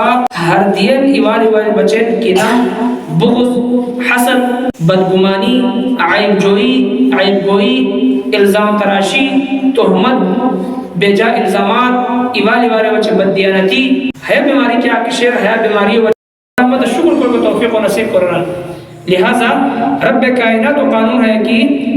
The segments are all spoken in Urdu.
ہر دین ایوان ایوان بچن کینہ بغض حسد بدگمانی عیب جوئی عیب گوئی الزام تراشی تہمت بے جا الزامات ایوان ایوان بچن بددیانتی ہے بیماری کیا کشیر ہے بیماری وجہ شکر کو توفیق و نصیب کرنا. لہذا رب کائنات و قانون ہے کہ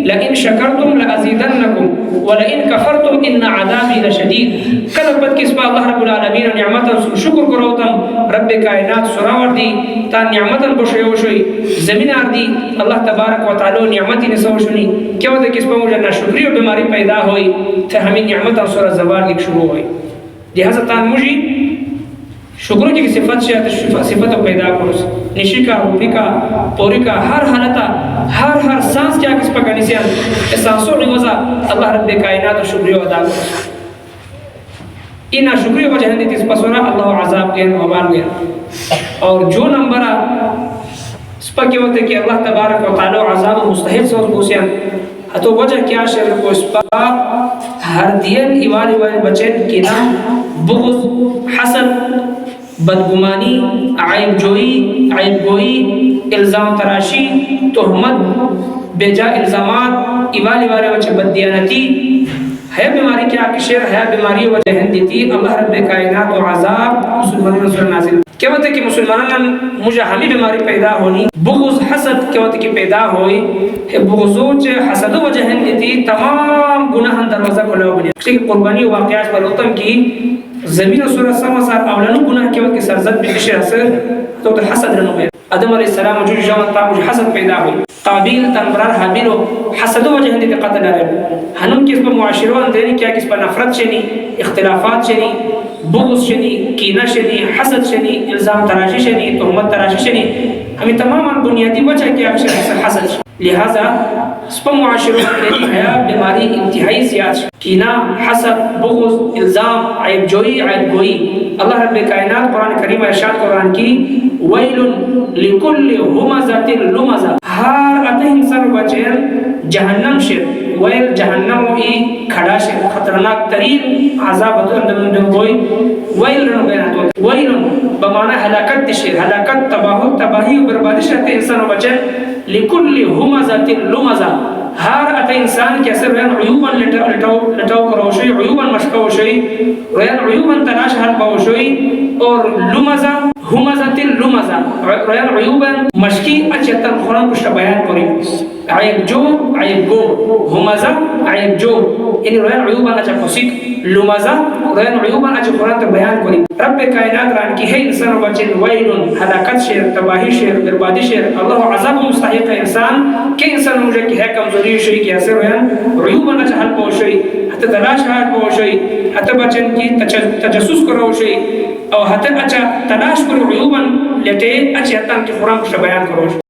لئن شکرتم لازیدنکم ولئن کفرتم ان عذابی لشدید. کل بد کس با اللہ رب العالمین نعمتا شکر کروتم رب کائنات سراور دی تا نعمتا بشیوشوی زمین آردی اللہ تبارک و تعالی نعمتی نسوشنی کیا ہوتا کس با مجھے ناشکری و بیماری پیدا ہوئی تا ہمیں نعمتا سورا زوال ایک شروع ہوئی. لہذا تان مجھے شکر کی صفت سے صفت پیدا کرو نشی کا روپی کا پوری کا ہر حالتا ہر سانس کیا کس پر کنی سے احساسوں نوزا اللہ رب کائنات و شکریہ ادا کرو. اینا شکریہ وجہ ہندی تیس پسورا اللہ عذاب گئن وبار گئن اور جو نمبر اس پر کیا ہوتا ہے کہ اللہ تبارک و تعالی عذاب مستحق سے بوسیاں تو وجہ کیا شر کو اس پر ہر دین ایوان ایوان بچن کینہ بغض حسد بدگمانی عیب جوئی عیب گوئی الزام تراشی تہمت بے جا الزامات ایوان ایوان بچن بددیانتی ہے بیماری کیا کشیر ہے بیماری وجہ ہندیتی اللہ رب کائنات و عذاب مسلمان رسول نازل. کیا ہوتا ہے کہ مسلمانان مجھے ہمیں بیماری پیدا ہونی بغض حسد کیا ہوتا ہے کہ پیدا ہوئی بغضوچ حسد وجہ ہندیتی تمام گناہ دروازہ کھلا بنیا. کسی کی قربانی و واقعات پر ہوتا کہ زمین و سورہ سما ساتھ اولانو گناہ کیا ہوتا کہ سرزد بھی کشیر حسد تو حسد رنو گیا. آدم علیہ السلام جو جوان تا مجھے حسد پیدا ہوئی قابیل تنبرار حابیل و حسد وجہ ہندی قتل رہے ہنم کس پر معاشروان دینی کیا کس پر نفرت شنی اختلافات شنی بغض شنی کینہ شنی حسد شنی الزام تراشی شنی تہمت تراشی شنی ہمیں تمام بنیادی وجہ کیا حسد شنی. لہذا اس پر معاشروان دینی ہے بیماری انتہائی زیاد کینہ حسد بغض الزام عیب جوئی عیب گوئی. اللہ رب کائنات قرآن کریم ارشاد قرآن کی ویل لکل ہمزۃ لمزہ ہر اتے انسان بچین جہنم شر ویل جہنم ای کھڑا شر خطرناک ترین عذاب اندر ہوئی ویل رنو بیانات ویل بمعنی ہلاکت شر ہلاکت تباہی و بربادی شرط انسان بچین لکل ہمزۃ لمزہ ہر اتے انسان کے اثر وین عیوباً لٹاو کروشوی عیوباً مشکوشوی وین عیوباً تلاش حل پاوشوی اور لمزہ ہمزۃ لمزہ وین عیوباً مشکی اچھتاً قرآن کشتا بیان کری عیب جو عیب گو ہمزہ عیب جو یعنی وین عیوباً اچھا خسیق لمزہ وین عیوباً اچھا قرآن تا بیان کری. رب کائنات ران کی ہے انسان بچن ویلن ہلاکت شیر تباہی شیر بربادی شیر اللہ عذاب مستحق انسان کہ انسان مجھے کی ہے کمزوری شوئی کی اثر ہے عیوباً اچھا حل پوشوئی حتی تلاش حل پوشوئی حتی بچن کی تجسس کروشوئی اور حتی اچھا تلاش کرو عیوباً لیتے اچھا حتی کی قرآن کشتا بیان کروشوئی.